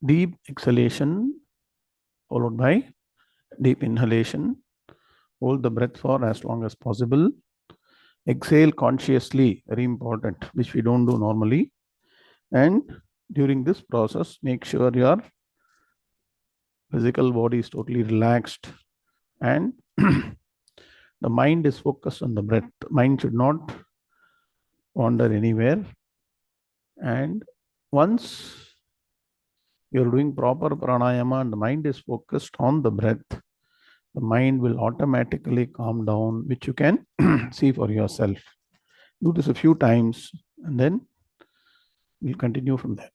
deep exhalation followed by deep inhalation. Hold the breath for as long as possible. Exhale consciously, very important, which we don't do normally. And during this process, make sure your physical body is totally relaxed and the mind is focused on the breath. Mind should not wander anywhere. And once you're doing proper pranayama and the mind is focused on the breath, the mind will automatically calm down, which you can see for yourself. Do this a few times and then we'll continue from there.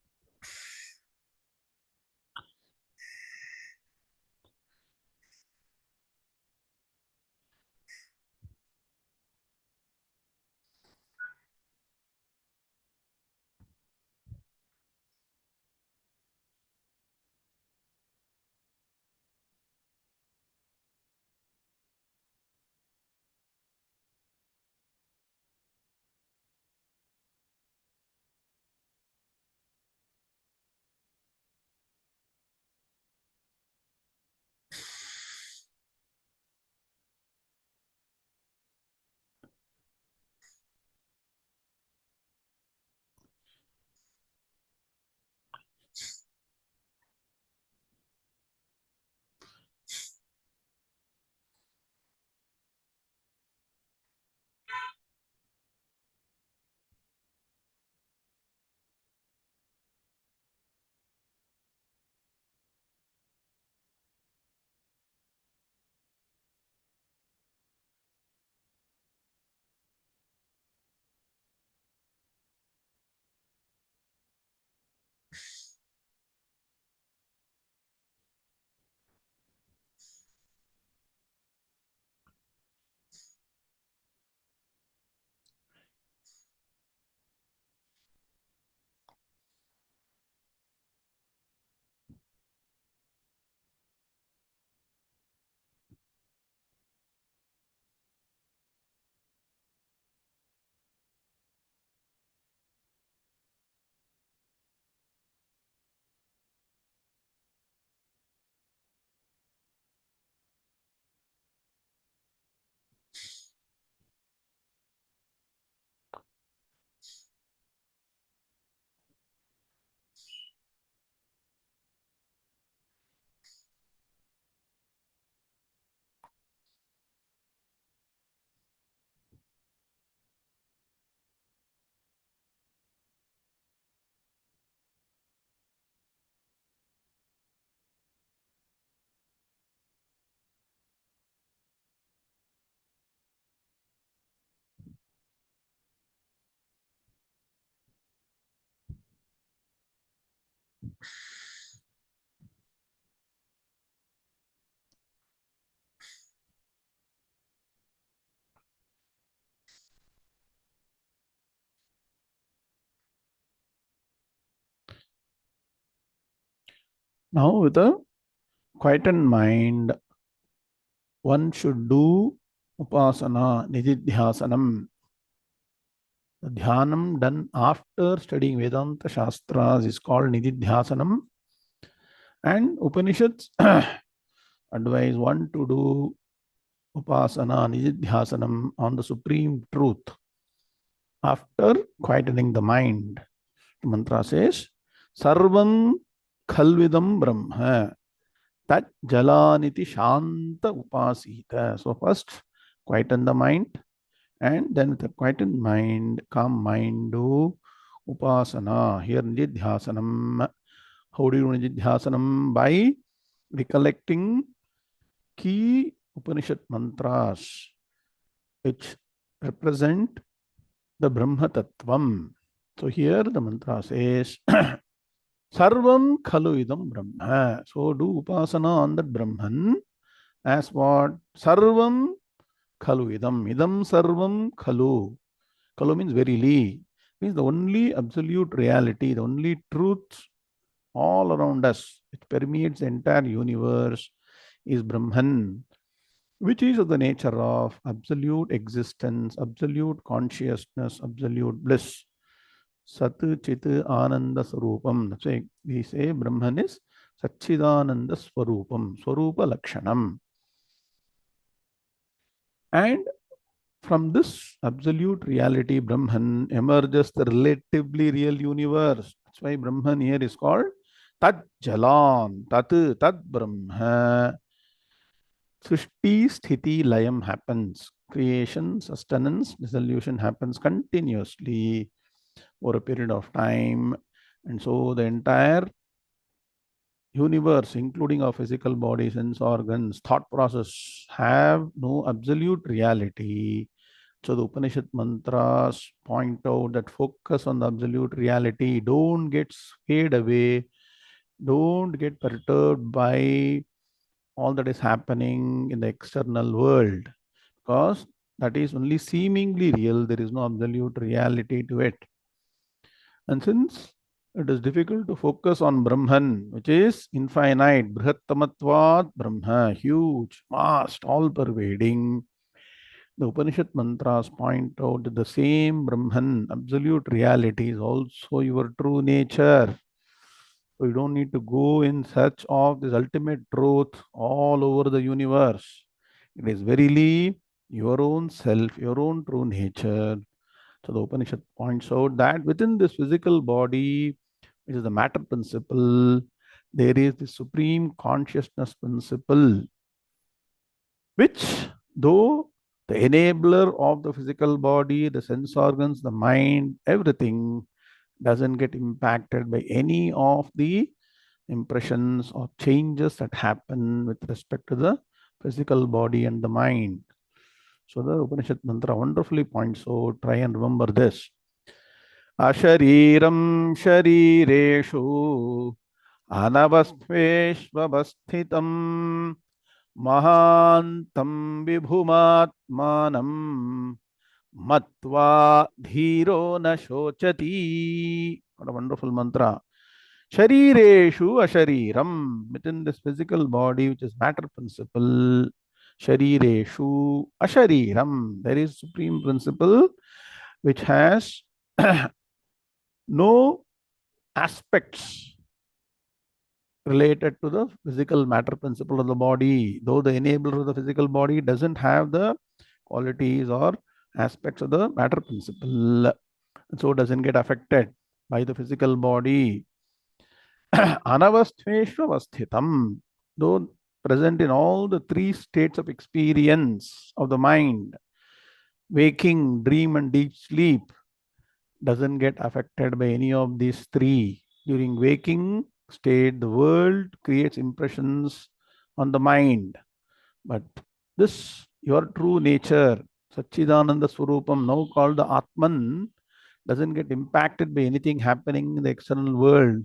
Now, with a quietened mind, one should do upasana, nididhyasanam. The dhyanam done after studying Vedanta Shastras is called nididhyasanam. And Upanishads advise one to do upasana, nididhyasanam on the supreme truth after quietening the mind. The mantra says, Sarvam khalvidam brahma tat jalaniti shanta upasita. So first, quieten the mind, and then with a quietened mind, calm mind, do upasana. Here, nididhyasanam. How do you do nididhyasanam? By recollecting key Upanishad mantras which represent the Brahma Tattvam. So here the mantra says, Sarvam khalu idam Brahma. So do upasana on that Brahman as what? Sarvam khalu idam. Idam sarvam khalu. Khalu means verily. Means the only absolute reality, the only truth all around us, which permeates the entire universe, is Brahman, which is of the nature of absolute existence, absolute consciousness, absolute bliss. Sat Chit Ananda Swarupam. That's why we say Brahman is Satchidananda Swarupam, Swarupa Lakshanam. And from this absolute reality, Brahman, emerges the relatively real universe. That's why Brahman here is called Tat Jalan, Tat Brahma. Srishti, Sthiti, Layam happens. Creation, sustenance, dissolution happens continuously over a period of time. And so the entire universe, including our physical body, sense organs, thought process, have no absolute reality. So the Upanishad mantras point out that focus on the absolute reality. Don't get scared away. Don't get perturbed by all that is happening in the external world, because that is only seemingly real. There is no absolute reality to it. And since it is difficult to focus on Brahman, which is infinite, Brihattamatvat Brahma, huge, vast, all pervading, the Upanishad mantras point out that the same Brahman, absolute reality, is also your true nature. So you don't need to go in search of this ultimate truth all over the universe. It is verily your own self, your own true nature. So the Upanishad points out that within this physical body, which is the matter principle, there is the supreme consciousness principle, which, though the enabler of the physical body, the sense organs, the mind, everything doesn't get impacted by any of the impressions or changes that happen with respect to the physical body and the mind. So the Upanishad mantra wonderfully points out, try and remember this. Ashariram sharireshu anavasthveshvavasthitam mahantam vibhumatmanam matva dhiro na shochati. What a wonderful mantra. Sharireshu ashariram. Within this physical body, which is matter principle, sharireshu ashariram. There is supreme principle which has no aspects related to the physical matter principle of the body. Though the enabler of the physical body doesn't have the qualities or aspects of the matter principle, and so doesn't get affected by the physical body. Anavasthveshvavasthitam, though present in all the three states of experience of the mind, waking, dream, and deep sleep, doesn't get affected by any of these three. During waking state, the world creates impressions on the mind. But this, your true nature, Satchidananda Swarupam, now called the Atman, doesn't get impacted by anything happening in the external world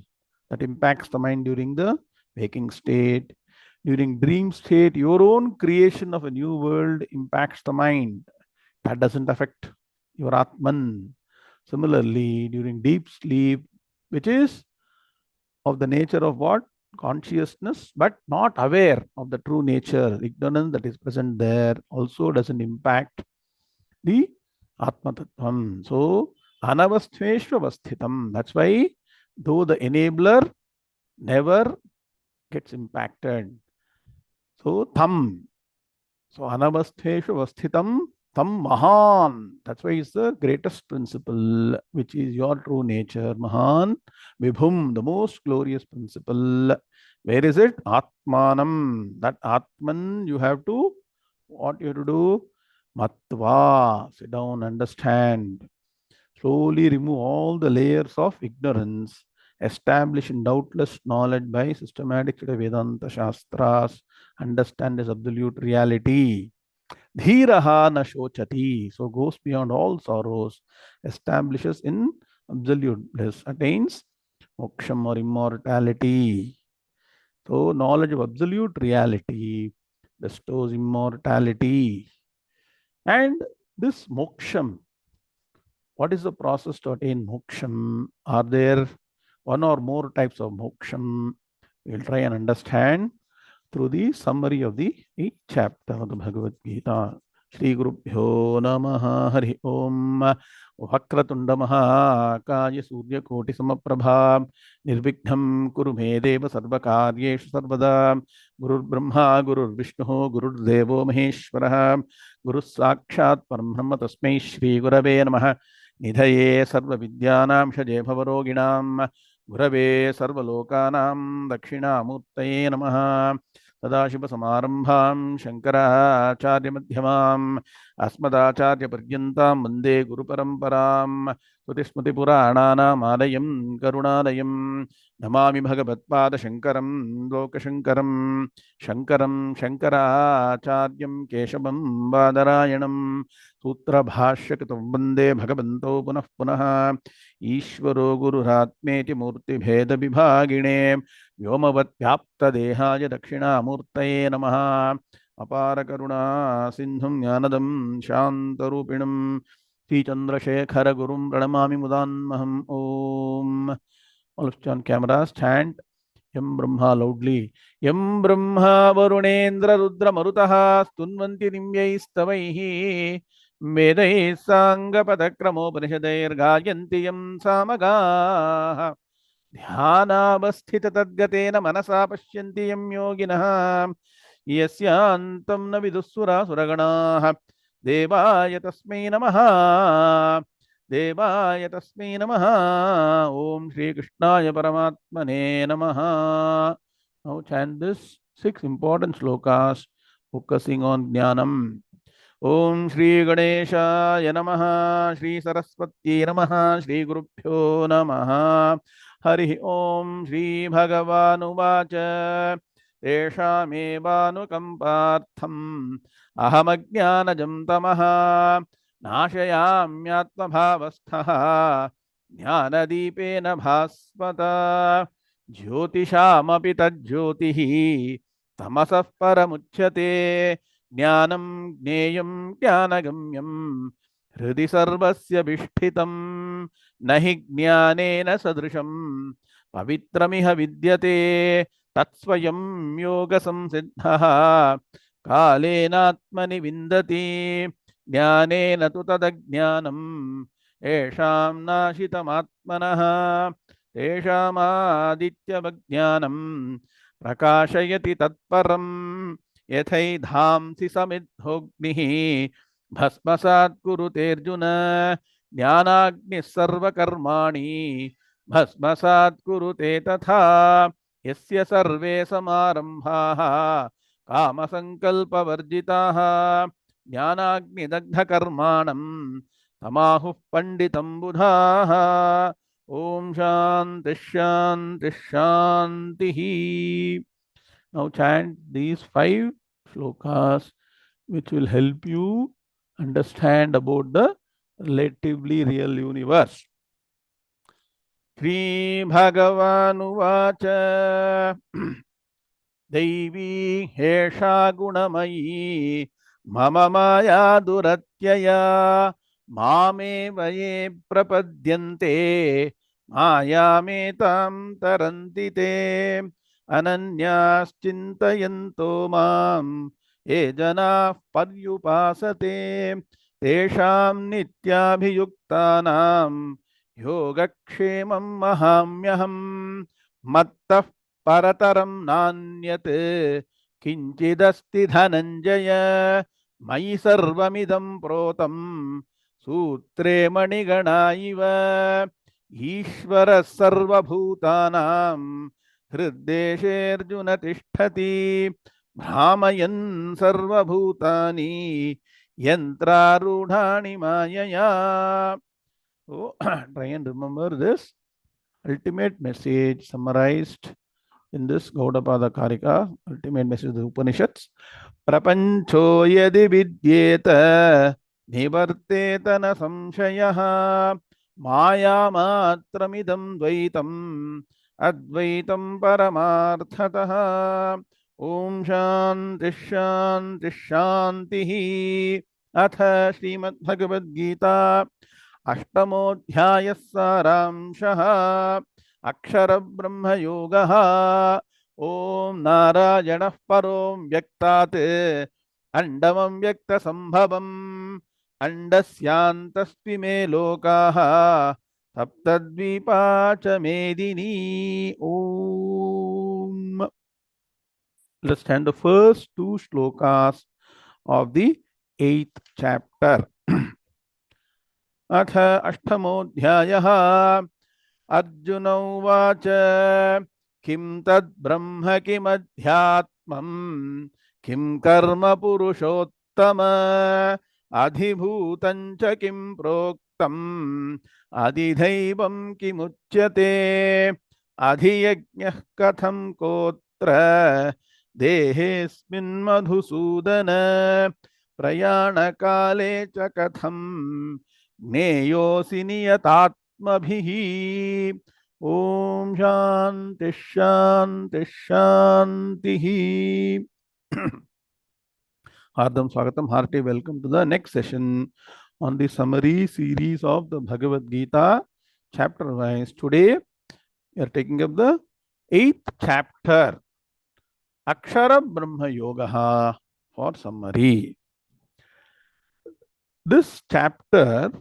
that impacts the mind during the waking state. During dream state, your own creation of a new world impacts the mind. That doesn't affect your Atman. Similarly, during deep sleep, which is of the nature of what? Consciousness, but not aware of the true nature, ignorance that is present there, also doesn't impact the Atma Tattvam. So, Anavasthveshvavasthitam. That's why, though the enabler never gets impacted. So, Tam. So, Anavasthveshvavasthitam Tam Mahan. That's why it's the greatest principle, which is your true nature. Mahan Vibhum, the most glorious principle. Where is it? Atmanam. That Atman you have to, what you have to do? Matva. Sit down, understand. Slowly remove all the layers of ignorance. Establish in doubtless knowledge by systematic study of Vedanta Shastras. Understand this absolute reality. Dhiraha na shochati. So goes beyond all sorrows, establishes in absolute bliss, attains moksham or immortality. So knowledge of absolute reality bestows immortality. And this moksham, what is the process to attain moksham? Are there one or more types of moksham? We'll try and understand through the summary of the 8th chapter of the Bhagavad Gita. श्रीगुरुभ्यो नमः। हरि ओम। वक्रतुंड महाकाय सूर्यकोटिसमप्रभा निर्विघ्नं कुरु मे देव सर्वकार्येषु सर्वदा। गुरुर्ब्रह्मा गुरुर्विष्णुः गुरुर्देवो महेश्वरः गुरुः साक्षात् परब्रह्म तस्मै श्रीगुरवे नमः। निधये सर्वविद्यानां षजे भवरोगिणां गुरवे सर्वलोकानां दक्षिणामूर्तये नमः। सदाशिवसमारम्भां शङ्कराचार्यमध्यमाम् अस्मदाचार्यपर्यन्तां वन्दे गुरुपरम्परां। श्रुतिस्मृतिपुराणानामालयं करुणालयं नमामि भगवत्पादशङ्करं लोकशङ्करं। शङ्करं शङ्कराचार्यं केशवं बादरायणं सूत्रभाष्यकृतं वन्दे भगवन्तौ पुनः पुनः। ईश्वरो गुरुरात्मेति मूर्तिभेदविभागिने व्योमवद्व्याप्तदेहाय दक्षिणामूर्तये नमः। अपार करुणा सिंधुं ज्ञानदं शान्तरूपिणं श्रीचंद्रशेखर गुरुं प्रणमामि मुदान्महम्। ओम। All on camera stand. यं ब्रह्मा loudly. यं ब्रह्मा वरुणेन्द्र रुद्र मरुतः स्तुन्वन्ति दिव्यैस्तवैः वेदैः साङ्गपदक्रमोपनिषदैर्गायन्ति यं सामगाः ध्यानावस्थिततद्गतेन मनसा पश्यन्ति यं योगिनः यस्यान्तं न विदुःसुरासुरगणाः। देवाय तस्मै नमः। देवाय तस्मै नमः। ओम श्री कृष्णाय परमात्मने नमः। Now chant this 6 important shlokas focusing on jnanam. ओम श्री गणेशाय नमः। श्री सरस्वती नमः। श्री गुरुभ्यो नमः। हरि ओम। श्री भगवानुवाच तेषामेवानुकम्पार्थम् अहमज्ञानजं तमः नाशयाम्यात्मभावस्थः ज्ञानदीपेन भास्वत। ज्योतिषामपि तज्ज्योतिः तमसः परमुच्यते। ज्ञानं ज्ञेयं ज्ञानगम्यं हृदि सर्वस्य विष्ठितं न हि ज्ञानेन सदृशं पवित्रमिह विद्यते। तत्स्वयं योगसंसिद्धः कालेनात्मनि विन्दति। ज्ञानेन तु तदज्ञानं येषां नाशितमात्मनः तेषामादित्यवज्ञानं प्रकाशयति तत्परं यथैधांसि समिद्धोऽग्निः भस्मसात् कुरुतेऽर्जुन। ज्ञानाग्निः सर्वकर्माणि भस्मसात् कुरुते तथा। यस्य सर्वे समारम्भाः कामसङ्कल्पवर्जिताः ज्ञानाग्निदग्धकर्माणं तमाहुः पण्डितं बुधाः। ओम शांति शांति शांति। Now chant these 5 shlokas which will help you understand about the relatively real universe. Shri Bhagavanuvāca दैवी हेषा गुणमयी मम माया दुरत्यया मामेव ये प्रपद्यन्ते मायामेतां तरन्ति ते। अनन्याश्चिन्तयन्तो मां ये जनाः पर्युपासते तेषां नित्याभियुक्तानां योगक्षेमं वहाम्यहम्। मत्तः परतरं नान्यत् किञ्चिदस्ति धनञ्जय मयि सर्वमिदं प्रोतं सूत्रे मणिगणा इव। ईश्वरः सर्वभूतानां हृद्देशेऽर्जुन तिष्ठति भ्रामयन् सर्वभूतानि यन्त्रारूढानि मायया। So try and remember this ultimate message summarized in this Gaudapada Karika, ultimate message of the Upanishads. Prapancho yadi vidyeta nivarteta na samshayaha maya matramidam dvaitam advaitam paramarthataha. Om shanti shanti shanti. Atha Srimad Bhagavad Gita अष्टमोऽध्यायः सारांशः अक्षर-ब्रह्म योगः। ओम नारायणः परो व्यक्तात् Andamam Vyakta Sambhavam Andasyantaspi me lokaha Saptadvipacha Medini Om. Let's stand the first two shlokas of the 8th chapter. अथ अष्टमोऽध्यायः अर्जुन उवाच किं तद् ब्रह्म किमध्यात्मम् किं कर्म पुरुषोत्तम अधिभूतं च किं प्रोक्तम् अधिदैवं किमुच्यते अधियज्ञः कथं कोत्र देहेऽस्मिन् मधुसूदन प्रयाणकाले च कथं ज्ञेयोऽसि नियतात्मभिः। ओम शांति शांति शांति. Hardam Swagatam, hearty welcome to the next session on the summary series of the Bhagavad Gita, chapter wise. Today we are taking up the 8th chapter, Akshara-Brahma yogaha, for summary. This chapter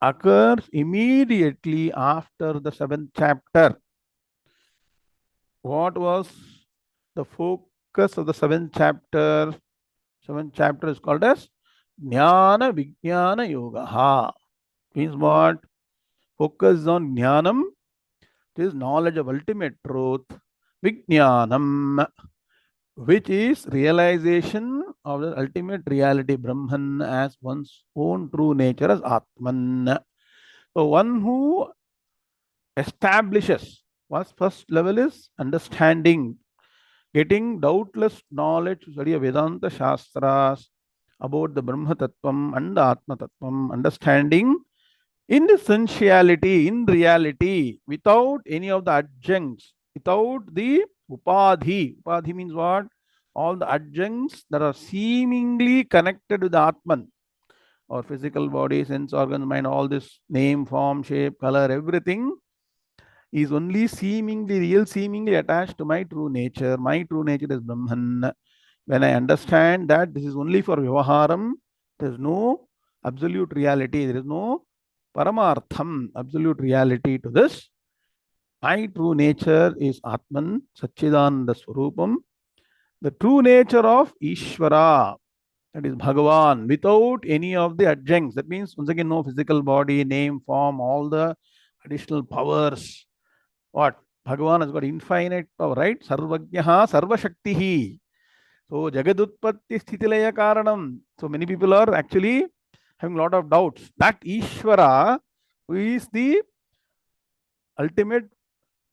occurs immediately after the 7th chapter. What was the focus of the 7th chapter? 7th chapter is called as Jnana Vijnana Yogaha. Means what? Focus on Jnanam, which is knowledge of ultimate truth. Vijnanam, which is realization of the ultimate reality, Brahman, as one's own true nature as Atman. So one who establishes, one's first level is understanding, getting doubtless knowledge to study Vedanta Shastras about the Brahma Tattvam and the Atma Tattvam, understanding in essentiality, in reality, without any of the adjuncts, without the upadhi. Upadhi means what? All the adjuncts that are seemingly connected with the Atman, or physical body, sense organs, mind, all this name, form, shape, color, everything is only seemingly real, seemingly attached to my true nature. My true nature is Brahman. When I understand that this is only for Vyavaharam, there is no absolute reality, there is no Paramartham, absolute reality to this. My true nature is Atman, Satchidananda Swarupam, the true nature of Ishvara, that is Bhagavan, without any of the adjuncts. That means, once again, no physical body, name, form, all the additional powers. What? Bhagavan has got infinite power, right? Sarvajnaha Sarvashaktihi. So, Jagadutpatti Sthitilaya Karanam. So, many people are actually having a lot of doubts. That Ishvara, who is the ultimate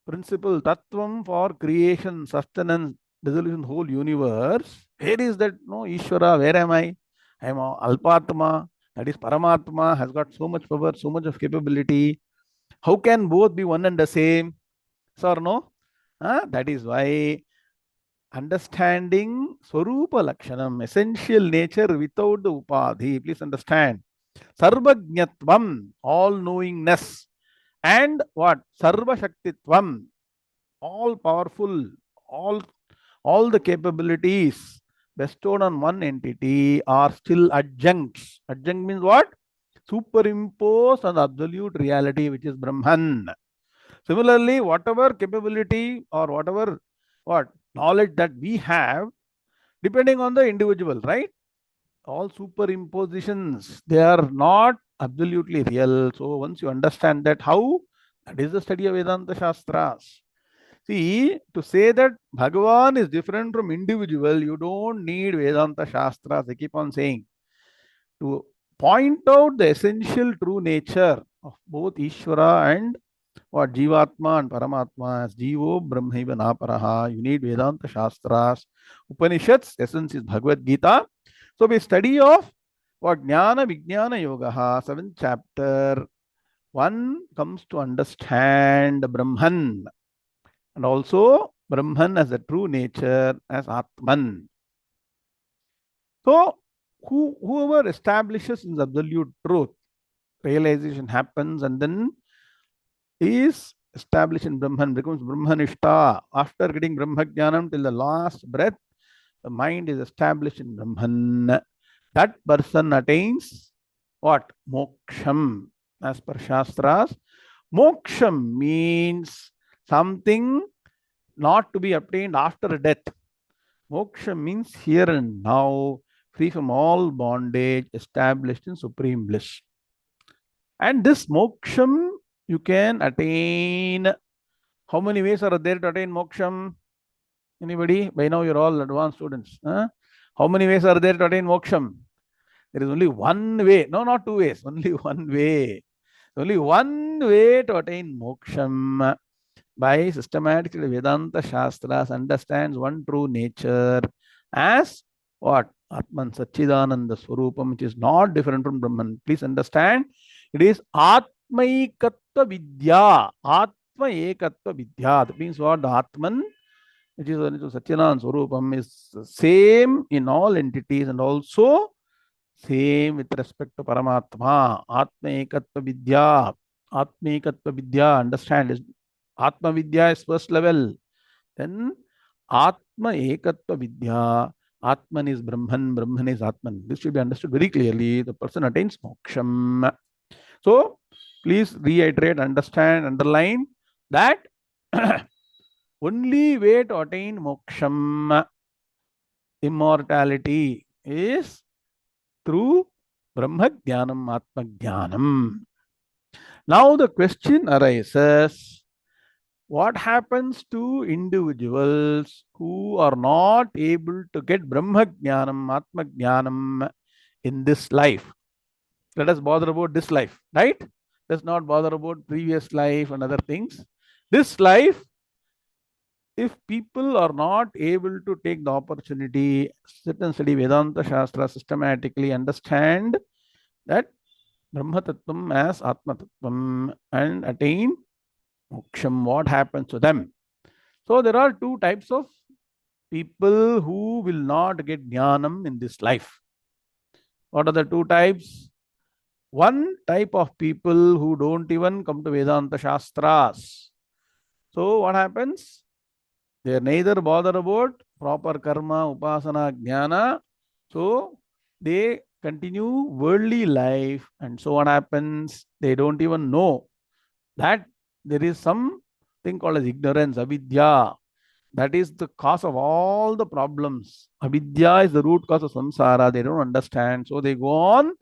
principle, Tattvam for creation, sustenance, dissolution, whole universe. Where is that? No, Ishvara, where am I? I am Alpatma, that is Paramatma, has got so much power, so much of capability. How can both be one and the same? So or no? That is why understanding Swarupa Lakshanam, essential nature without the Upadhi. Please understand. Sarvajnatvam, all knowingness. And what? Sarva Shaktitvam, all powerful, all the capabilities bestowed on one entity are still adjuncts. Adjunct means what? Superimposed on the absolute reality, which is Brahman. Similarly, whatever capability or whatever knowledge that we have, depending on the individual, right? All superimpositions, they are not absolutely real. So once you understand that, how? That is the study of Vedanta Shastras. See, to say that Bhagavan is different from individual, you don't need Vedanta Shastras. I keep on saying. To point out the essential true nature of both Ishvara and what Jivatma and Paramatma, as Jivo Brahmaiva Naparaha, you need Vedanta Shastras. Upanishads, essence is Bhagavad Gita. So, we study of what Jnana Vijnana Yogaha, 7th chapter, one comes to understand Brahman, and also Brahman as a true nature, as Atman. So, whoever establishes in the absolute truth, realization happens, and then is established in Brahman, becomes Brahmanishta. After getting Brahma Jnanam till the last breath, the mind is established in Brahman, that person attains what? Moksham. As per Shastras, moksham means something not to be obtained after death. Moksha means here and now, free from all bondage, established in supreme bliss. And this moksham you can attain. How many ways are there to attain moksham? Anybody? By now you're all advanced students. Huh? How many ways are there to attain moksham? There is only one way. No, not two ways. Only one way. Only one way to attain moksham. By systematically Vedanta Shastras understands one true nature as what? Atman Satchidananda Swarupam, which is not different from Brahman. Please understand, it is Atmaikatva Vidya. Atma Ekatva Vidya. That means what? The Atman, which is Satchidananda Swarupam, is same in all entities and also same with respect to Paramatma. Atma Ekatva Vidya. Atma Ekatva Vidya. Understand is Atma Vidya is first level. Then Atma Ekatva Vidya. Atman is Brahman, Brahman is Atman. This should be understood very clearly. The person attains moksham. So, please reiterate, understand, underline that only way to attain moksham, immortality, is through Brahma Jnanam, Atma Jnanam. Now the question arises, what happens to individuals who are not able to get Brahma Jnanam, Atma Jnanam in this life? Let us bother about this life, right? Let's not bother about previous life and other things. This life, if people are not able to take the opportunity, sit and study Vedanta Shastra systematically, understand that Brahma Tattvam as Atma Tattvam and attain moksham, what happens to them? So there are two types of people who will not get jnanam in this life. What are the two types? One type of people who don't even come to Vedanta Shastras. So what happens? They are neither bothered about proper karma, upasana, jnana. So they continue worldly life, and so what happens? They don't even know that there is something called as ignorance, avidya. That is the cause of all the problems. Avidya is the root cause of samsara. They don't understand. So they go on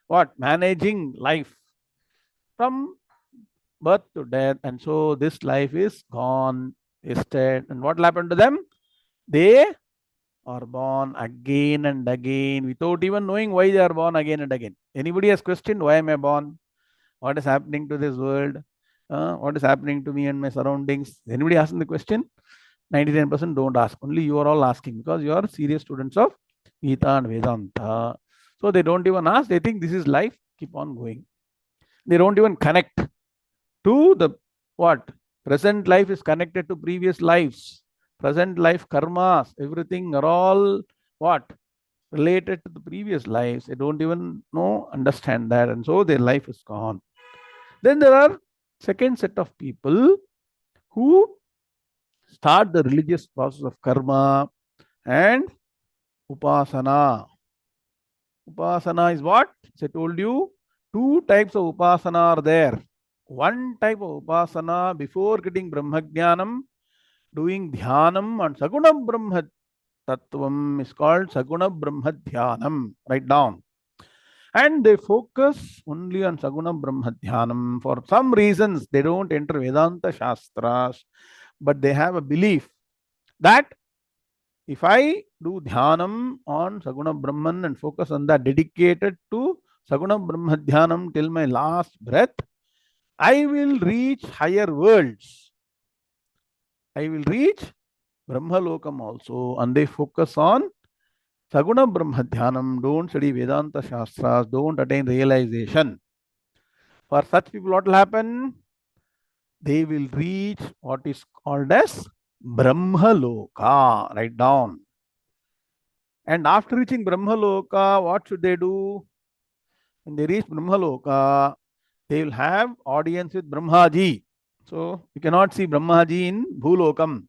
what? Managing life from birth to death. And so this life is gone, wasted. And what will happen to them? They are born again and again without even knowing why they are born again and again. Anybody has questioned, why am I born? What is happening to this world? What is happening to me and my surroundings? Anybody asking the question? 99% don't ask. Only you are all asking because you are serious students of Gita and Vedanta. So they don't even ask. They think this is life. Keep on going. They don't even connect to the what? Present life is connected to previous lives. Present life karmas, everything are all what? Related to the previous lives. They don't even know, understand that. And so their life is gone. Then there are second set of people who start the religious process of karma and upasana. Upasana is what? As I told you, two types of upasana are there. One type of upasana before getting Brahma Jnanam, doing Dhyanam and Saguna Brahma Tattvam is called Saguna Brahma Dhyanam. Write down. And they focus only on Saguna Brahma Dhyanam. For some reasons, they don't enter Vedanta Shastras, but they have a belief that if I do Dhyanam on Saguna Brahman and focus on that, dedicated to Saguna Brahma Dhyanam till my last breath, I will reach higher worlds. I will reach Brahma Lokam also. And they focus on Saguna Brahma Dhyanam, don't study Vedanta Shastras, don't attain realization. For such people, what will happen? They will reach what is called as Brahma Loka. Write down. And after reaching Brahma Loka, what should they do? When they reach Brahma Loka, they will have audience with Brahmaji. So you cannot see Brahmaji in Bhulokam.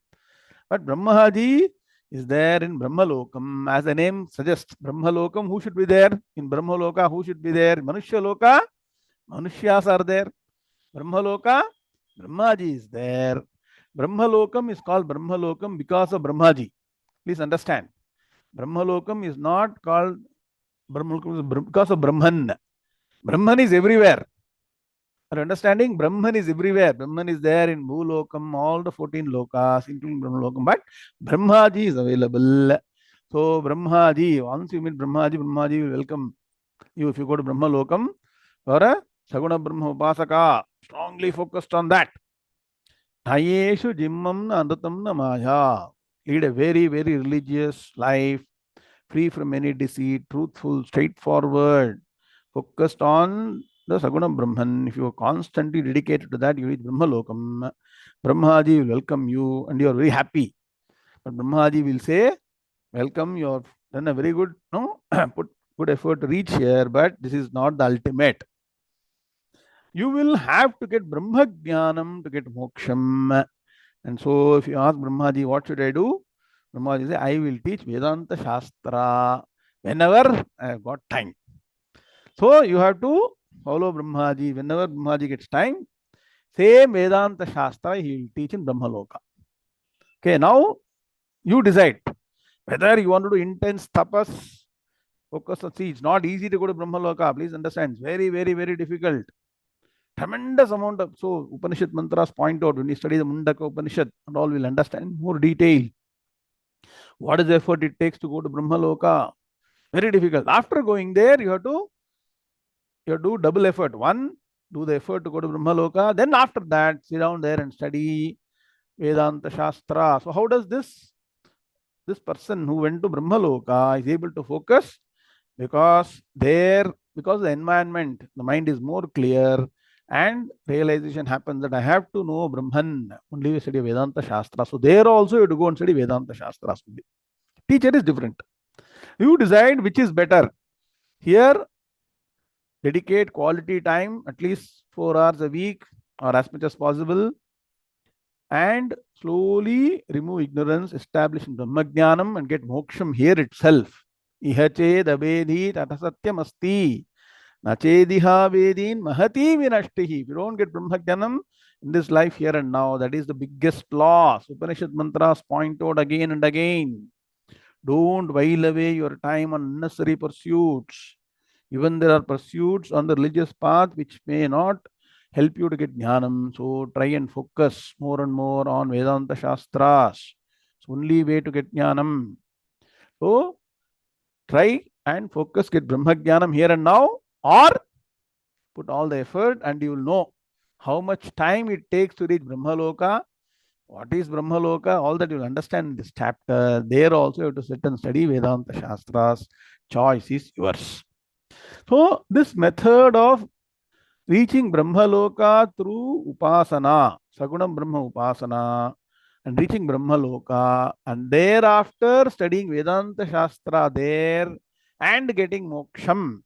But Brahmaji is there in Brahmalokam. As the name suggests, Brahmalokam, who should be there? In Brahmaloka, who should be there? Manushya Loka, Manushyas are there. Brahmaloka, Brahmaji is there. Brahmalokam is called Brahmalokam because of Brahmaji. Please understand. Brahmalokam is not called Brahmalokam because of Brahman. Brahman is everywhere. Are you understanding? Brahman is everywhere. Brahman is there in Bhulokam, all the 14 lokas, including Brahmalokam. But Brahmaji is available. So Brahmaji, once you meet Brahmaji, Brahmaji will welcome you if you go to Brahmalokam or a Saguna Brahma Upasaka. Strongly focused on that. Nayeshu Jimmam na Andatam na Maya. Lead a very, very religious life, free from any deceit, truthful, straightforward, focused on the Saguna Brahman. If you are constantly dedicated to that, you reach Brahmalokam. Brahmaji will welcome you and you are very happy. But Brahmaji will say, welcome, you have done a very good, no, put good effort to reach here, but this is not the ultimate. You will have to get Brahma Jnanam to get Moksham. And so if you ask Brahmaji, what should I do? Brahmaji say, I will teach Vedanta Shastra whenever I have got time. So you have to follow Brahmaji. Whenever Brahmaji gets time, same Vedanta Shastra he will teach in Brahmaloka. Okay, now you decide whether you want to do intense tapas, focus on, see, it's not easy to go to Brahmaloka. Please understand, it's very, very, very difficult. Tremendous amount of, so Upanishad mantras point out when you study the Mundaka Upanishad and all will understand in more detail. What is the effort it takes to go to Brahmaloka? Very difficult. After going there, you have to do double effort. One, do the effort to go to Brahmaloka. Then after that, sit down there and study Vedanta Shastra. So how does this person who went to Brahmaloka is able to focus? Because the environment, the mind is more clear and realization happens that I have to know Brahman. Only we study Vedanta Shastra. So there also you have to go and study Vedanta Shastra. Teacher is different. You decide which is better. Here, dedicate quality time, at least 4 hours a week or as much as possible, and slowly remove ignorance, establish Brahmajnanam and get moksham here itself. Iha ched abedhi tatasatyam asti. Nachediha vedin mahati vinashtihi. If you don't get Brahmajnanam in this life here and now, that is the biggest loss. Upanishad mantras point out again and again. Don't while away your time on unnecessary pursuits. Even there are pursuits on the religious path which may not help you to get jnanam. So try and focus more and more on Vedanta Shastras. It's only way to get jnanam. So try and focus, get Brahma Jnanam here and now, or put all the effort and you will know how much time it takes to reach Brahmaloka. What is Brahmaloka? All that you will understand in this chapter. There also you have to sit and study Vedanta Shastras. Choice is yours. So this method of reaching Brahmaloka through Upasana, Sagunam Brahma Upasana, and reaching Brahmaloka, and thereafter studying Vedanta Shastra there and getting Moksham.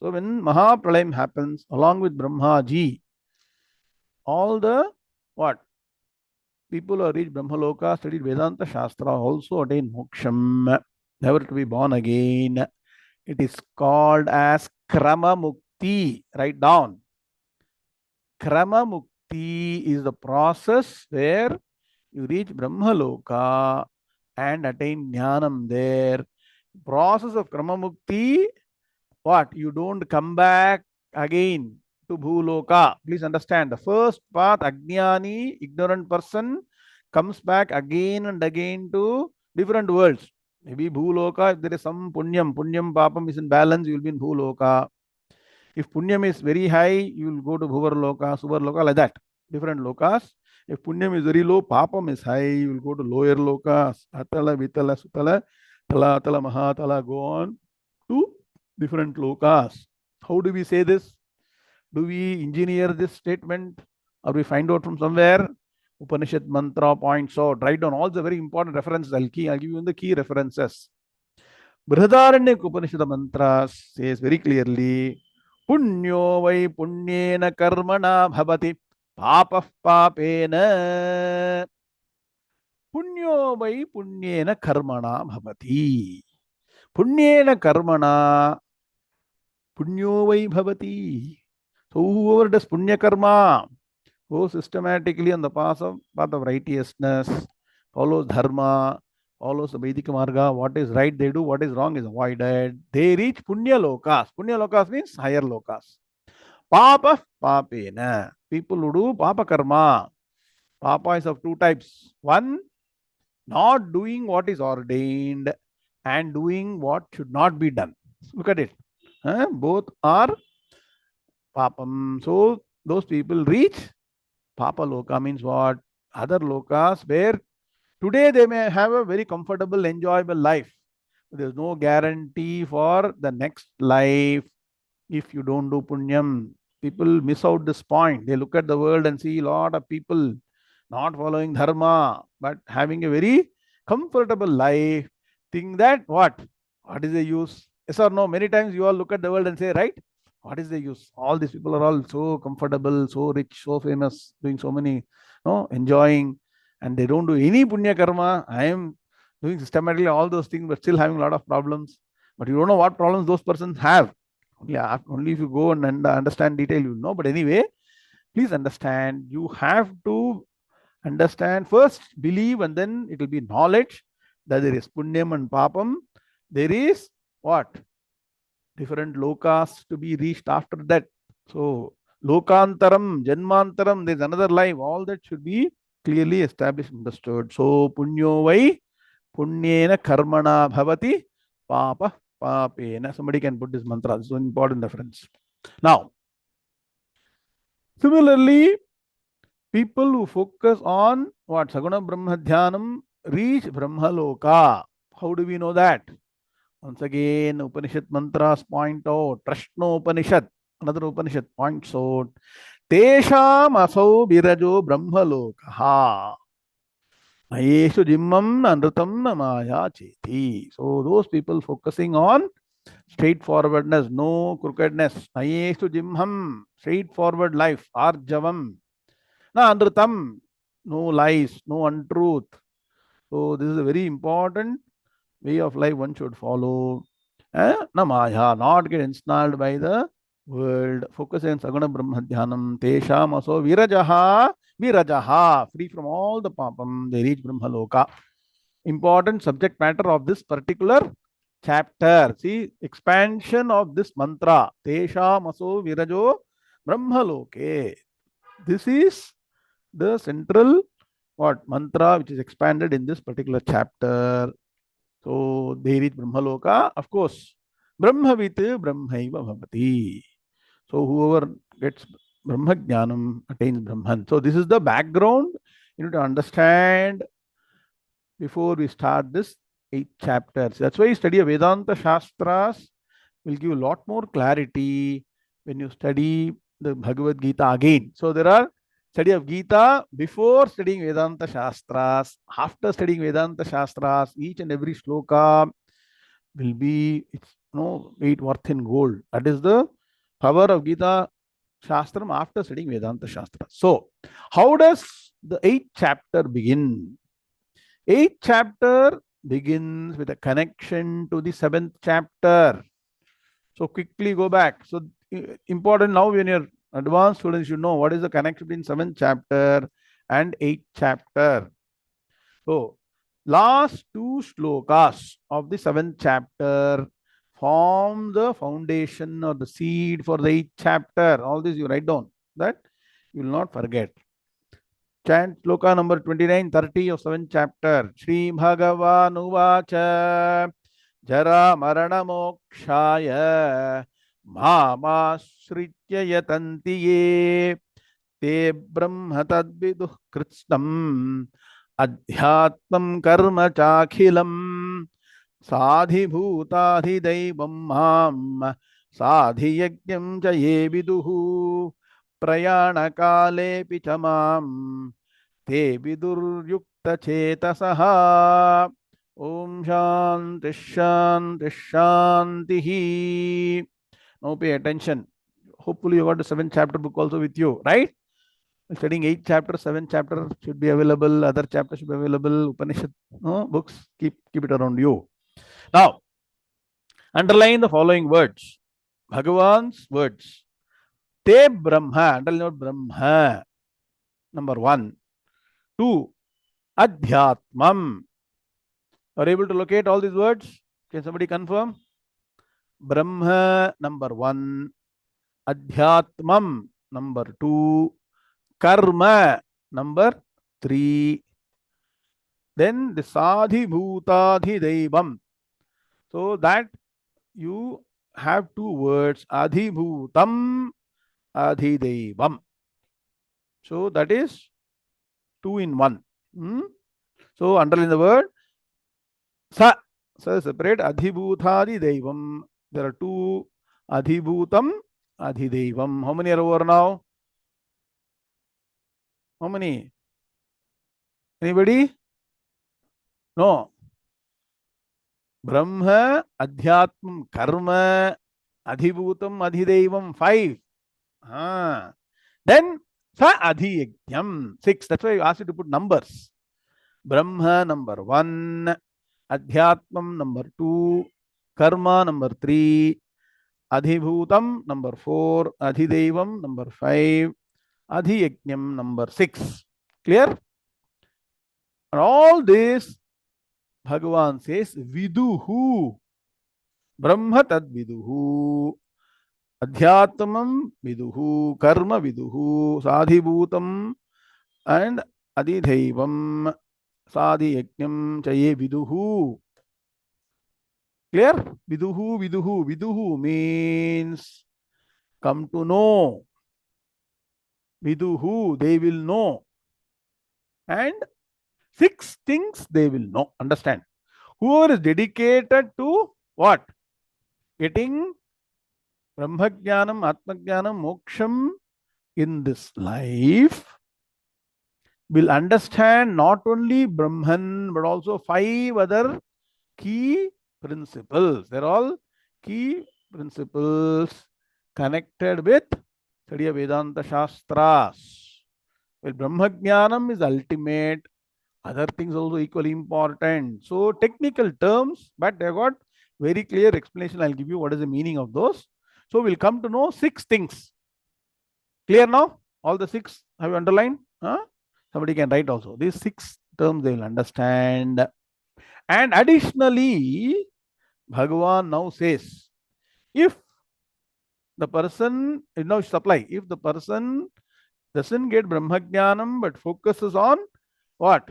So when Mahapralayam happens, along with Brahmaji, all the what? People who reach Brahmaloka, studied Vedanta Shastra, also attain Moksham, never to be born again. It is called as Krama Mukti. Write down. Krama Mukti is the process where you reach Brahmaloka and attain Jnanam there. Process of Krama Mukti, what? You don't come back again to Bhuloka. Please understand, the first path, Ajnani, ignorant person, comes back again and again to different worlds. Maybe Bhuloka, if there is some Punyam Papam is in balance, you will be in Bhuloka. If Punyam is very high, you will go to Bhuvarloka, Suvarloka, like that. Different lokas. If Punyam is very low, Papam is high, you will go to lower lokas, Atala, Vitala, Sutala, Tala, Tala, Mahatala, go on to different lokas. How do we say this? Do we engineer this statement or we find out from somewhere? Upanishad mantra points out. Write down all the very important references. I'll give you the key references. Brihadaranyaka Upanishad mantra says very clearly, Punyo vai punyena karmana bhavati papah papena. Punyo vai punyena karmana bhavati. Punyena karmana punyo vai bhavati. So whoever does punya karma, goes systematically on the path of righteousness, follows dharma, follows the Vedic marga, what is right they do, what is wrong is avoided. They reach punya lokas. Punya lokas means higher lokas. Papa papena. People who do papa karma. Papa is of two types. One, not doing what is ordained and doing what should not be done. Look at it. Both are papam. So those people reach Papa Loka means what? Other lokas where today they may have a very comfortable, enjoyable life. There's no guarantee for the next life if you don't do punyam. People miss out this point. They look at the world and see a lot of people not following dharma, but having a very comfortable life. Think that what? What is the use? Yes or no? Many times you all look at the world and say, right? What is the use? All these people are all so comfortable, so rich, so famous, doing so many, no, enjoying, and they don't do any punya karma. I am doing systematically all those things, but still having a lot of problems. But you don't know what problems those persons have. Only if you go and understand detail, you know. But anyway, please understand, you have to understand first, believe, and then it will be knowledge that there is punyam and papam. There is what? Different lokas to be reached after that. So, lokantaram, janmantaram, there's another life. All that should be clearly established, understood. So, punyo vai punyena karmana bhavati papa papena. Somebody can put this mantra. This is an important reference. Now, similarly, people who focus on what? Saguna Brahma Dhyanam reach Brahmaloka. How do we know that? Once again, Upanishad mantras point out. Prashno Upanishad, another Upanishad points out. Tesham asau birajo Brahmalokaha. Ayeshu jimmam anrutam namaya cheti. So those people focusing on straightforwardness, no crookedness. Ayeshu jimmam, straightforward life. Arjavam. Na anrutam, no lies, no untruth. So this is a very important way of life one should follow. Na maya, not get ensnared by the world. Focus on Saguna Brahma Dhyanam. Tesham aso virajaha, free from all the papam. They reach Brahmaloka. Important subject matter of this particular chapter. See, expansion of this mantra. Tesham aso virajo Brahmaloke. This is the central what mantra which is expanded in this particular chapter. So they reach Brahmaloka. Of course, Brahmavit Brahmaiva Bhavati. So whoever gets Brahma Jnanam attains Brahman. So this is the background you need to understand before we start this 8 chapters. That's why study of Vedanta Shastras will give a lot more clarity when you study the Bhagavad Gita again. So there are study of Gita before studying Vedanta Shastras. After studying Vedanta Shastras, each and every shloka will be weight worth in gold. That is the power of Gita Shastram after studying Vedanta Shastras. So, how does the 8th chapter begin? 8th chapter begins with a connection to the 7th chapter. So quickly go back. So important now when you're advanced students, you know what is the connection between 7th chapter and 8th chapter. So last 2 shlokas of the 7th chapter form the foundation or the seed for the 8th chapter. All this you write down, that you will not forget. Chant shloka number 29, 30 of 7th chapter. Shri Bhagavan Uvacha Jara Marana Mokshaya Māmāśritya yatanti ye te brahma tadviduh kritstam adhyatmam karma chakhilam sadhi bhutadhi daivam mam sadhi yajnam cha ye viduhu prayana kale pichamam te vidur yukta chetasaha. Om Shanti Shanti Shanti. Now pay attention. Hopefully you got the 7th chapter book also with you, right? Studying 8 chapters, 7 chapters should be available, other chapters should be available, Upanishad books, keep it around you. Now, underline the following words. Bhagavan's words. Te Brahma, underline the word Brahma, number 1. 2. Adhyatmam. Are you able to locate all these words? Can somebody confirm? Brahma, number 1. Adhyatmam, number 2. Karma, number 3. Then the Sadhi Bhutadhi Devam. So that you have 2 words, Adhi Bhutam, Adhi Devam. So that is 2 in 1. So underline the word Sa. So separate Adhibhutadi Devam. There are 2 Adhibhutam, Adhidevam. How many are over now? How many? Anybody? No. Brahma, Adhyatmam, Karma, Adhibhutam, Adhidevam. 5. Then Sa Adhiyajnam. 6. That's why I asked you to put numbers. Brahma number 1, Adhyatmam number 2, Karma number 3, Adhibhutam number 4, Adhidevam number 5, Adhiyajnam number 6. Clear? And all this, Bhagavan says, Viduhu. Brahma tad Viduhu. Adhyatmam Viduhu. Karma Viduhu. Sadhibhutam and Adhidevam. Sadhi Yajnam Chaye Viduhu. Clear? Viduhu, Viduhu. Viduhu means come to know. Viduhu, they will know. And 6 things they will know. Understand? Whoever is dedicated to what? Getting Brahmajnanam, Atmajnanam, Moksham in this life will understand not only Brahman but also 5 other key principles. They're all key principles connected with study of Vedanta Shastras. Well, Brahmajnanam is ultimate. Other things also equally important. So technical terms, but they got very clear explanation. I'll give you what is the meaning of those. So we'll come to know 6 things. Clear now? All the 6 have you underlined? Somebody can write also. These 6 terms they will understand. And additionally, Bhagavan now says, if the person, now supply, if the person doesn't get Brahmajnanam but focuses on what?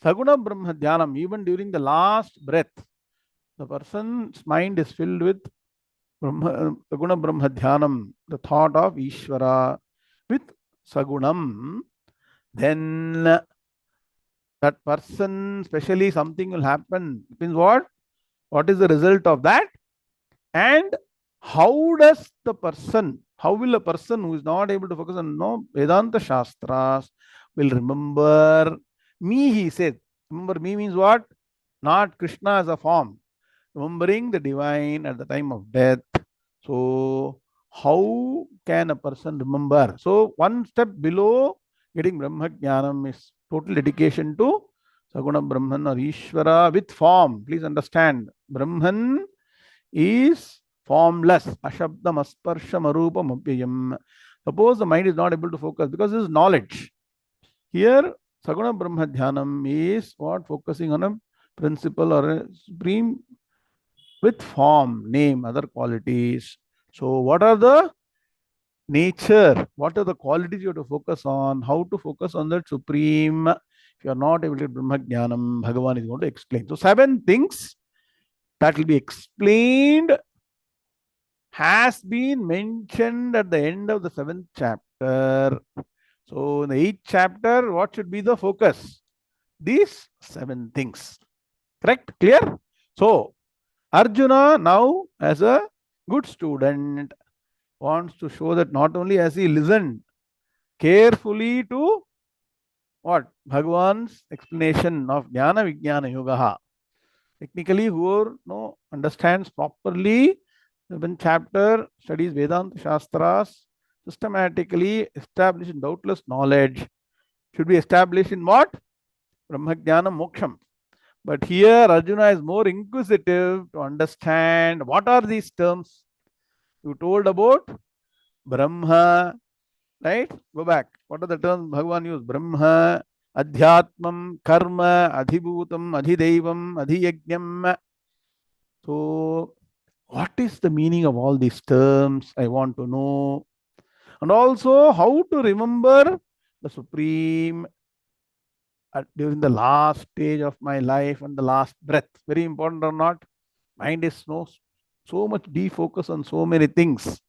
Saguna Brahma Dhyanam, even during the last breath, the person's mind is filled with Saguna Brahma Dhyanam, the thought of Ishvara with Sagunam, then that person, especially something will happen. It means what? What is the result of that? And how does the person, how will a person who is not able to focus on Vedanta Shastras will remember me, he said. Remember me means what? Not Krishna as a form. Remembering the divine at the time of death. So, how can a person remember? So, one step below getting Brahmajnanam is total dedication to Saguna Brahman or Ishvara with form. Please understand, Brahman is formless. Ashabdam asparsham arupam apyayam. Suppose the mind is not able to focus because this is knowledge. Here, Saguna Brahma Dhyanam is what? Focusing on a principle or a supreme with form, name, other qualities. So, what are the nature? What are the qualities you have to focus on? How to focus on that supreme? If you are not able to get Brahma Jnanam, Bhagavan is going to explain. So, 7 things that will be explained has been mentioned at the end of the 7th chapter. So, in the 8th chapter, what should be the focus? These 7 things. Correct? Clear? So, Arjuna now, as a good student, wants to show that not only has he listened carefully to what? Bhagavan's explanation of Jnana Vijnana Yogaha. Technically, whoever understands properly, 7th chapter, studies Vedanta Shastras, systematically established in doubtless knowledge should be established in what? Brahmajnana Moksham. But here Arjuna is more inquisitive to understand what are these terms. You told about Brahma, right? Go back. What are the terms Bhagavan used? Brahma, Adhyatmam, Karma, Adhibhutam, Adhidevam, Adhiyajnam. So, what is the meaning of all these terms? I want to know. And also, how to remember the Supreme during the last stage of my life and the last breath. Very important or not? Mind is so much defocused on so many things.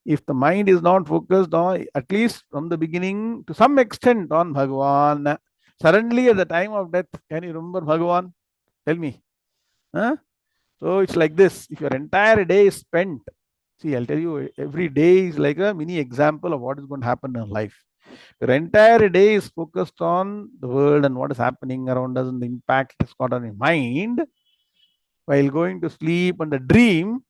If the mind is not focused on, at least from the beginning, to some extent on Bhagavan, suddenly at the time of death, can you remember Bhagavan? Tell me. Huh? So it's like this. If your entire day is spent, see, I'll tell you, every day is like a mini example of what is going to happen in life. Your entire day is focused on the world and what is happening around us and the impact it's got on your mind. While going to sleep and the dream,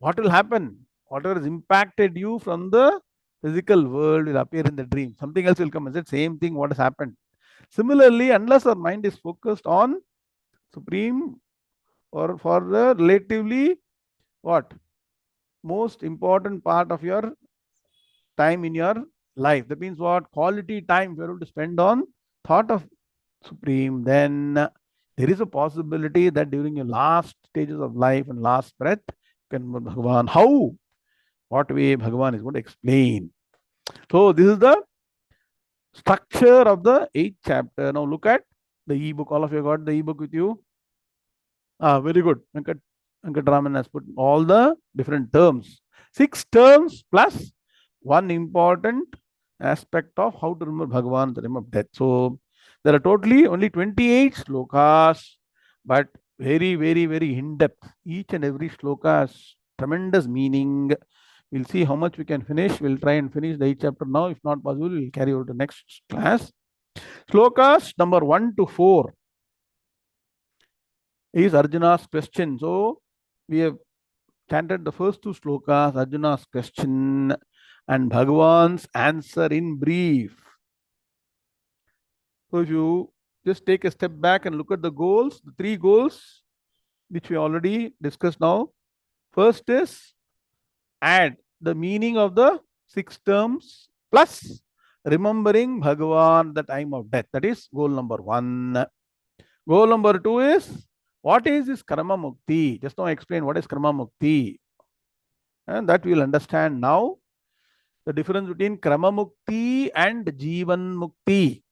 what will happen? Whatever has impacted you from the physical world will appear in the dream. Something else will come and say, same thing, what has happened. Similarly, unless our mind is focused on Supreme or for the relatively what? Most important part of your time in your life. That means what? Quality time you're able to spend on thought of Supreme, then there is a possibility that during your last stages of life and last breath, you can Bhagavan. How? What way Bhagavan is going to explain. So this is the structure of the 8th chapter. Now look at the ebook. All of you got the ebook with you? Very good. Venkatraman has put all the different terms. 6 terms plus one important aspect of how to remember Bhagavan, the name of death. So there are totally only 28 slokas, but very, very, very in-depth. Each and every sloka has tremendous meaning. We'll see how much we can finish. We'll try and finish the 8th chapter now. If not possible, we'll carry over to next class. Slokas number 1 to 4 is Arjuna's question. So we have chanted the first 2 slokas, Arjuna's question and Bhagavan's answer in brief. So if you just take a step back and look at the goals, the 3 goals which we already discussed now. First is add the meaning of the 6 terms plus remembering Bhagavan at the time of death. That is goal number 1. Goal number 2 is what is this karma mukti? Just now I explained what is karma mukti. And that we will understand now. The difference between karma mukti and jivan mukti.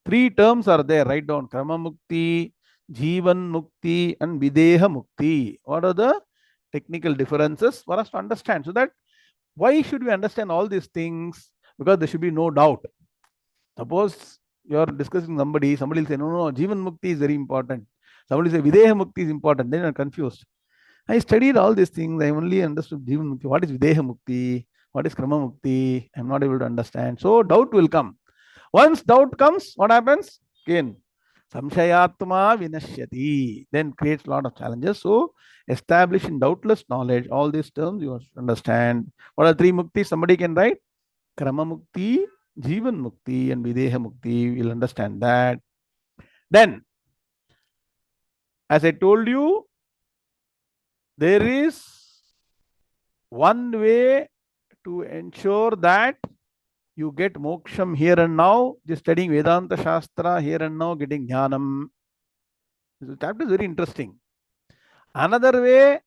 3 terms are there. Write down karma mukti, jivan mukti, and videha mukti. What are the technical differences for us to understand? So that why should we understand all these things? Because there should be no doubt. Suppose you are discussing somebody will say, no, jivan mukti is very important. Somebody say videha mukti is important. Then you are confused. I studied all these things. I only understood jivan mukti. What is videha mukti? What is krama mukti? I am not able to understand. So doubt will come. Once doubt comes, what happens? Again, samshayatma vinashyati. Then creates a lot of challenges. So establish in doubtless knowledge all these terms you must understand. What are 3 mukti? Somebody can write krama mukti, jivan mukti, and videha mukti. You'll understand that. Then, as I told you, there is one way to ensure that you get moksham here and now, just studying Vedanta Shastra here and now, getting jnanam. This chapter is very interesting. Another way,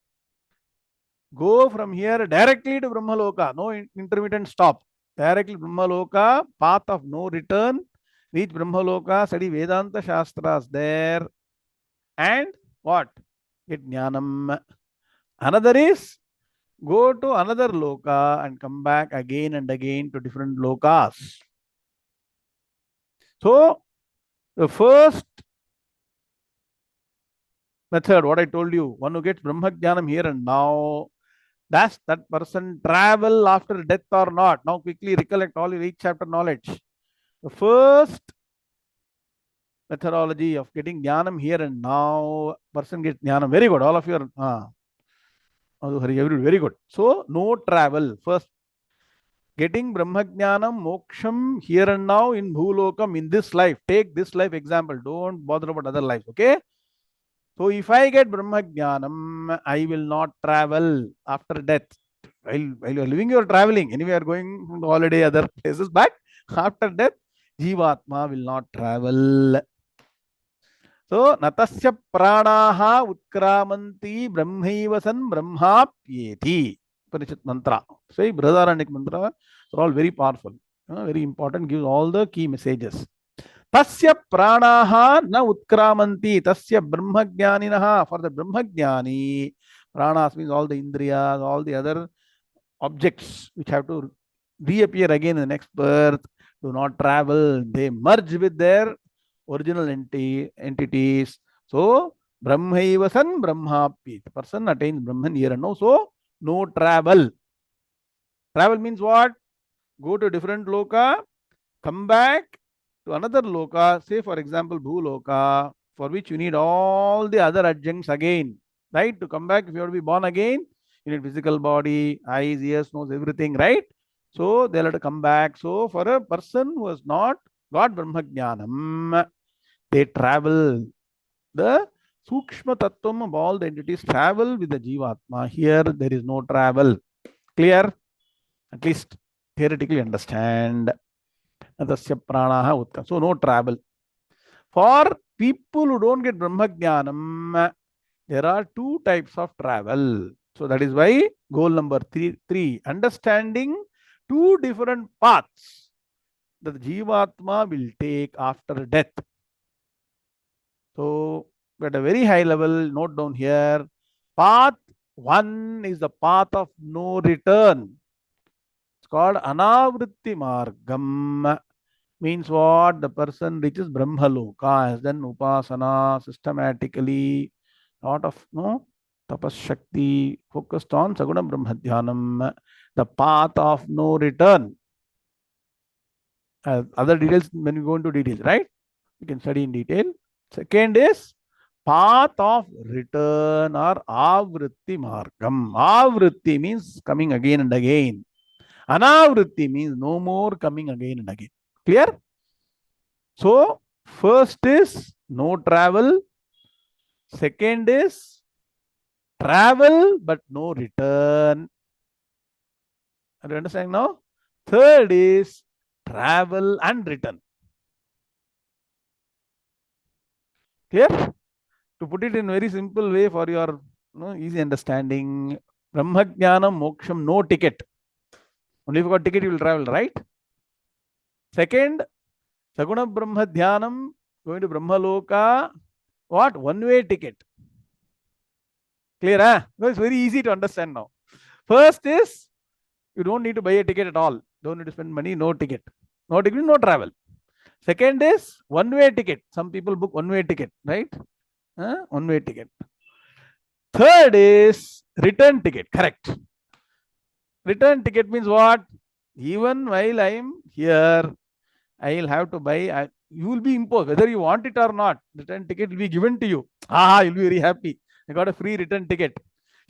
go from here directly to Brahmaloka, no intermittent stop. Directly Brahmaloka, path of no return, reach Brahmaloka, study Vedanta Shastras there, and what? Get jnanam. Another is, go to another loka and come back again and again to different lokas. So, the first method, what I told you, one who gets Brahmajnanam here and now, does that person travel after death or not? Now quickly recollect all your 8th chapter knowledge. The first methodology of getting Jnanam here and now, person gets Jnanam. Very good. All of you are very good. So, no travel. First Getting Brahmajnanam, moksham here and now in Bhulokam, in this life. Take this life example. Don't bother about other lives. Okay? So if I get Brahmajnanam, I will not travel after death. While you're living, you're traveling. Anyway, you're going to holiday, other places. But after death, Jivatma will not travel. So, natasya pranaha utkramanti brahmaiva san brahmapyeti. Upanishad mantra. Say, Brihadaranyaka mantra are all very powerful. Very important. Gives all the key messages. Tasya pranaha na utkramanti. Tasya brahmajnaninaha. For the brahmajnani, pranas means all the indriyas, all the other objects which have to reappear again in the next birth, do not travel. They merge with their original entities. So, Brahmaiva san Brahmapi. The person attains Brahman here and now. So, no travel. Travel means what? Go to a different loka, come back to another loka, say for example Bhuloka, for which you need all the other adjuncts again. Right? To come back, if you have to be born again, you need physical body, eyes, ears, nose, everything, right? So they'll have to come back. So for a person who has not got Brahmajnanam, they travel. The Sukshma Tattvam of all the entities travel with the Jivatma. Here there is no travel. Clear? At least theoretically understand. Tasya pranaha utka. So no travel. For people who don't get Brahmajnanam, there are two types of travel. So that is why goal number three, understanding two different paths that the Jivatma will take after death. So at a very high level, note down here, path one is the path of no return. It's called Anavritti Margam. Means what? The person reaches Brahmaloka, has done Upasana systematically, lot of tapas shakti, focused on Saguna Brahmadhyanam, the path of no return. Other details, when we go into details, right? You can study in detail. Second is path of return or Avritti Margam. Avritti means coming again and again. Anavritti means no more coming again and again. Clear? So, first is no travel. Second is travel but no return. Are you understanding now? Third is travel and return. Clear? To put it in very simple way for your easy understanding, Brahmajnanam Moksham, no ticket. Only if you got ticket, you will travel, right? Second, Saguna Brahmadhyanam, going to Brahmaloka, what? One-way ticket. Clear, huh? No, it's very easy to understand now. First is, you don't need to buy a ticket at all. Don't need to spend money, no ticket. No ticket, no travel. Second is one-way ticket. Some people book one-way ticket, right? One-way ticket. Third is return ticket, correct. Return ticket means what? Even while I am here, I will have to buy, you will be imposed, whether you want it or not. Return ticket will be given to you. You'll be very happy. I got a free return ticket.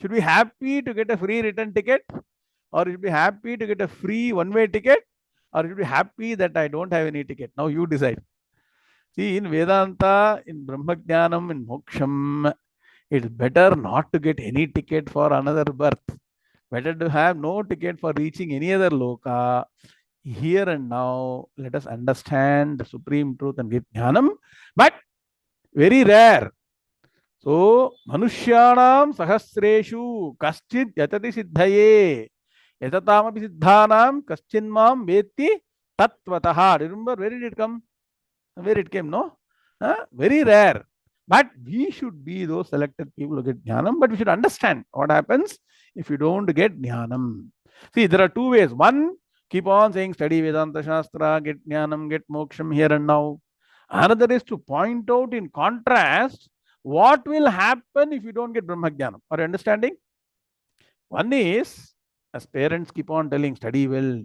Should be happy to get a free return ticket, or you should be happy to get a free one-way ticket, or you should be happy that I don't have any ticket. Now you decide. See, in Vedanta, in Brahmajnanam, in Moksham, it's better not to get any ticket for another birth. Better to have no ticket for reaching any other loka. Here and now, let us understand the supreme truth and get jnanam, but very rare. So, manushyanam sahasreshu kaschid yatati siddhaye yatatamapi siddhanam kaschinmam vetti tattvataha. Remember, where did it come? Where it came, no? Very rare. But we should be those selected people who get jnanam, but we should understand what happens if you don't get jnanam. See, there are two ways. One, keep on saying study Vedanta Shastra, get jnanam, get moksham here and now. Another is to point out in contrast what will happen if you don't get Brahma Jnanam. Are you understanding? One is, as parents keep on telling, study well,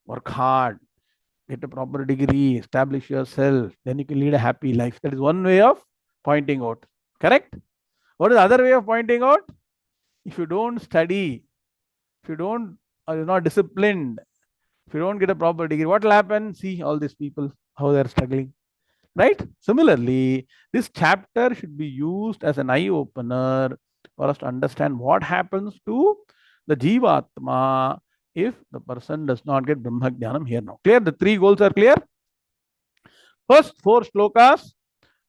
work hard, get a proper degree, establish yourself, then you can lead a happy life. That is one way of pointing out. Correct? What is the other way of pointing out? If you don't study, if you don't, are you not disciplined, If you don't get a proper degree, what will happen? See all these people, how they are struggling. Right? Similarly, this chapter should be used as an eye opener for us to understand what happens to the Jivatma if the person does not get Brahma Jnanam here now. Clear? The three goals are clear. First four shlokas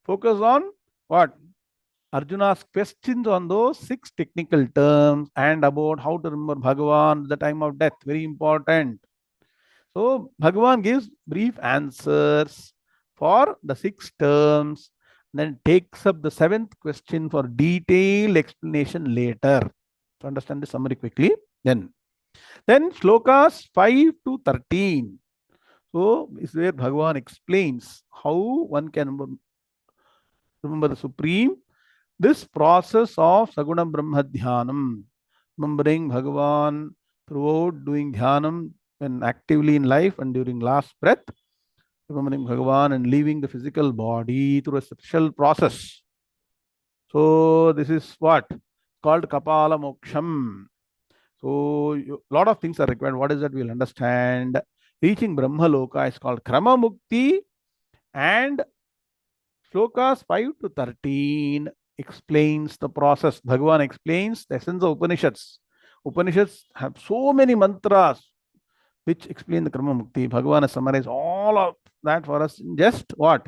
focus on what? Arjuna's questions on those six technical terms and about how to remember Bhagavan at the time of death. Very important. So Bhagavan gives brief answers for the six terms, then takes up the seventh question for detailed explanation later. To understand the summary quickly, then shlokas 5 to 13. So is where Bhagavan explains how one can remember the Supreme. This process of Saguna Brahma Dhyanam, remembering Bhagavan throughout doing Dhyanam when actively in life and during last breath, remembering Bhagavan and leaving the physical body through a special process. So this is what called Kapala Moksham. So a lot of things are required. What is that? We'll understand. Reaching Brahma Loka is called Krama Mukti, and Shlokas 5 to 13 explains the process. Bhagavan explains the essence of Upanishads. Upanishads have so many mantras which explain the Krama Mukti. Bhagavan has summarized all of that for us in just what?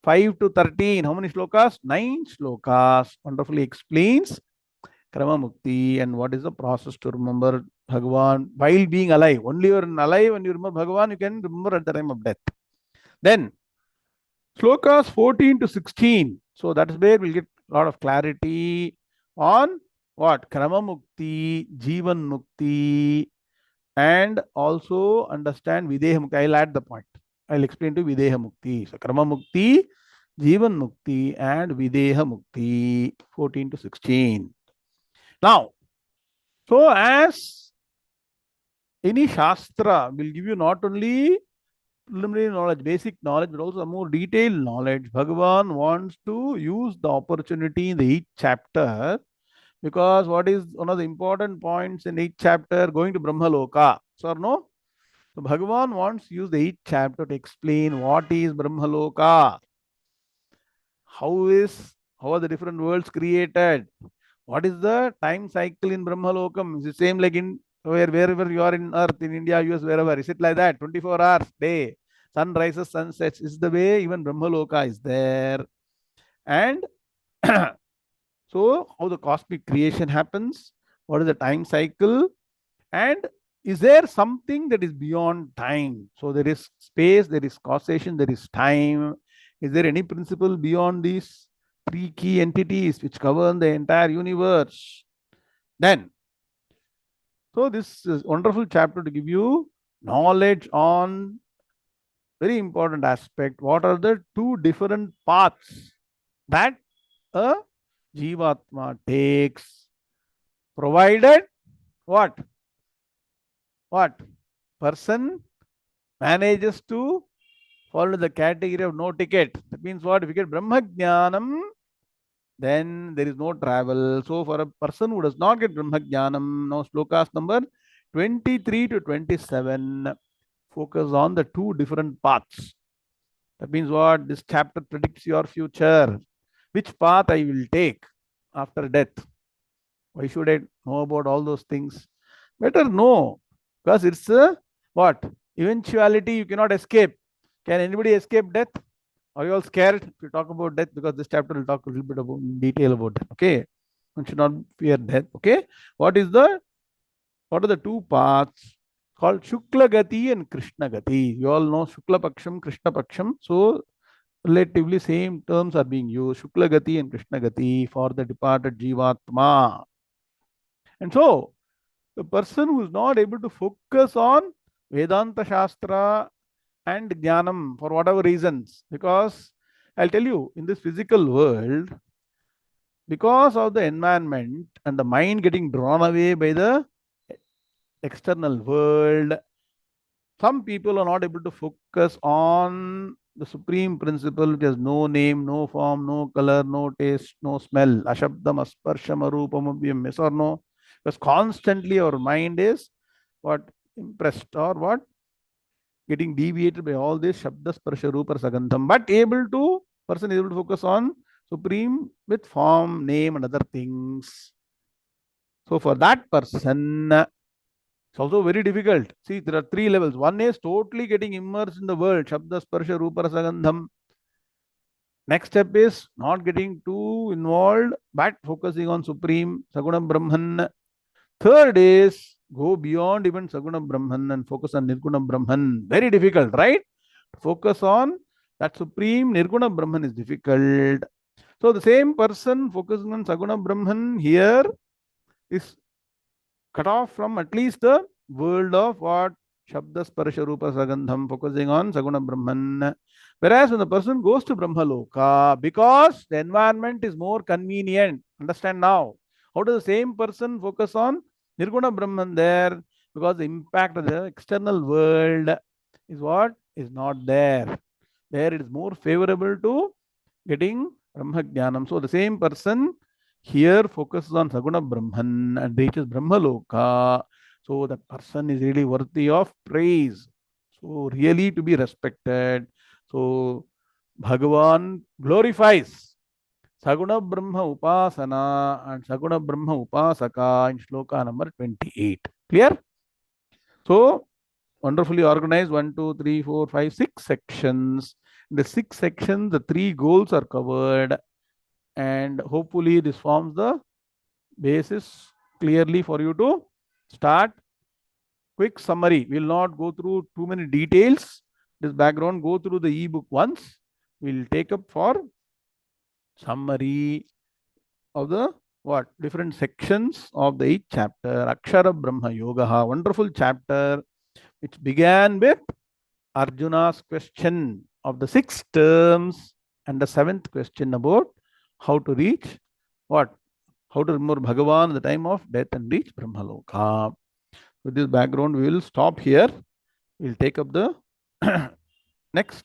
5 to 13. How many shlokas? 9 shlokas. Wonderfully explains Krama Mukti and what is the process to remember Bhagavan while being alive. Only you're alive when you remember Bhagavan, you can remember at the time of death. Then shlokas 14 to 16. So that is where we'll get a lot of clarity on what? Krama Mukti, Jivan Mukti, and also understand Videha Mukti. I'll add the point. I'll explain to Videha Mukti. So Krama Mukti, Jivan Mukti, and Videha Mukti 14 to 16. Now, so as any Shastra will give you not only preliminary knowledge, basic knowledge, but also more detailed knowledge. Bhagavan wants to use the opportunity in the each chapter, because what is one of the important points in each chapter? Going to Brahma Loka. So or no? So Bhagavan wants to use the each chapter to explain what is Brahma Loka, how are the different worlds created, what is the time cycle in Brahma Lokam. Is the same like in wherever you are in Earth, in India, US, wherever? Is it like that? 24 hours day, sun rises, sun sets. Is the way even Brahma Loka is there. And so how the cosmic creation happens, what is the time cycle, and is there something that is beyond time? So there is space, there is causation, there is time. Is there any principle beyond these three key entities which govern the entire universe? Then, so this is a wonderful chapter to give you knowledge on very important aspect. What are the two different paths that a Jivatma takes, provided what? What? Person manages to fall into the category of no ticket. That means what? If you get Brahma Jnanam, then there is no travel. So for a person who does not get Brahma Jnanam, now shlokas number 23 to 27 focus on the two different paths. That means what? This chapter predicts your future. Which path I will take after death? Why should I know about all those things? Better know, because it's a what? Eventuality you cannot escape. Can anybody escape death? Are you all scared to talk about death? Because this chapter will talk a little bit about in detail about death. Okay, one should not fear death. Okay, what are the two paths called Shukla Gati and Krishna Gati? You all know Shukla Paksham, Krishna Paksham. So relatively same terms are being used, Shukla Gati and Krishna Gati, for the departed Jivatma. And so the person who is not able to focus on Vedanta Shastra and Jnanam for whatever reasons, because I'll tell you, in this physical world, because of the environment and the mind getting drawn away by the external world, some people are not able to focus on the supreme principle, which has no name, no form, no color, no taste, no smell. Ashabdam, asparsham, arupam, abhyam. Yes or no? Because constantly our mind is what? Impressed or what? getting deviated by all this Shabda Sparsha Rupa Sagandham, but person is able to focus on Supreme with form, name, and other things. So for that person, it's also very difficult. See, there are three levels. One is totally getting immersed in the world, Shabda Sparsha Rupa Sagandham. Next step is not getting too involved, but focusing on Supreme Saguna Brahman. Third is go beyond even Saguna Brahman and focus on Nirguna Brahman. Very difficult, right? Focus on that Supreme Nirguna Brahman is difficult. So the same person focusing on Saguna Brahman here is cut off from at least the world of what? Shabda Sparsha Rupa Sagandham, focusing on Saguna Brahman. Whereas when the person goes to Brahmaloka, because the environment is more convenient, understand now. How does the same person focus on Nirguna Brahman there? Because the impact of the external world is what? Is not there. There it is more favorable to getting Brahma Jnanam. So the same person here focuses on Saguna Brahman and reaches Brahmaloka. So that person is really worthy of praise. So really to be respected. So Bhagavan glorifies Saguna Brahma Upasana and Saguna Brahma Upasaka in Shloka number 28. Clear? So wonderfully organized 1, 2, 3, 4, 5, 6 sections. In the 6 sections, the 3 goals are covered, and hopefully this forms the basis clearly for you to start. Quick summary. We will not go through too many details. This background, go through the ebook once. We will take up for summary of the different sections of the 8th chapter, Akshara-Brahma yogaha. Wonderful chapter which began with Arjuna's question of the 6 terms and the 7th question about how to reach what? How to remember Bhagavan at the time of death and reach Brahmaloka. With this background, we will stop here. We will take up the next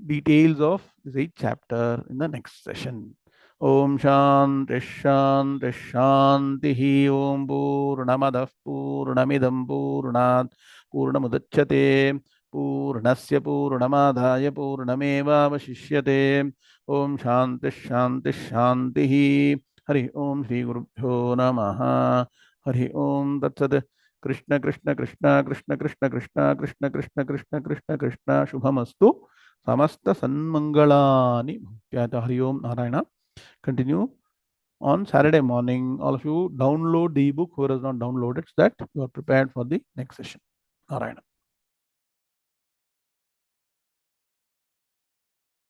details of this 8th chapter in the next session. Om Shanti Shanti Shanti Om Purnamadah Purnamidam Purnat Purnamudachyate Purnasya Purnamadhaya Purnamevavashishyate. Om Shanti Shanti Shanti. Hari Om Shri Gurubhyo Namaha. Hari Om Tatsat. Krishna Krishna Krishna Krishna Krishna Krishna Krishna Krishna Krishna Krishna Krishna Shubhamastu. Samasta Sanmangalani. Hari Om Narayana. Continue on Saturday morning. All of you download the ebook. Who has not downloaded that, you are prepared for the next session. Narayana.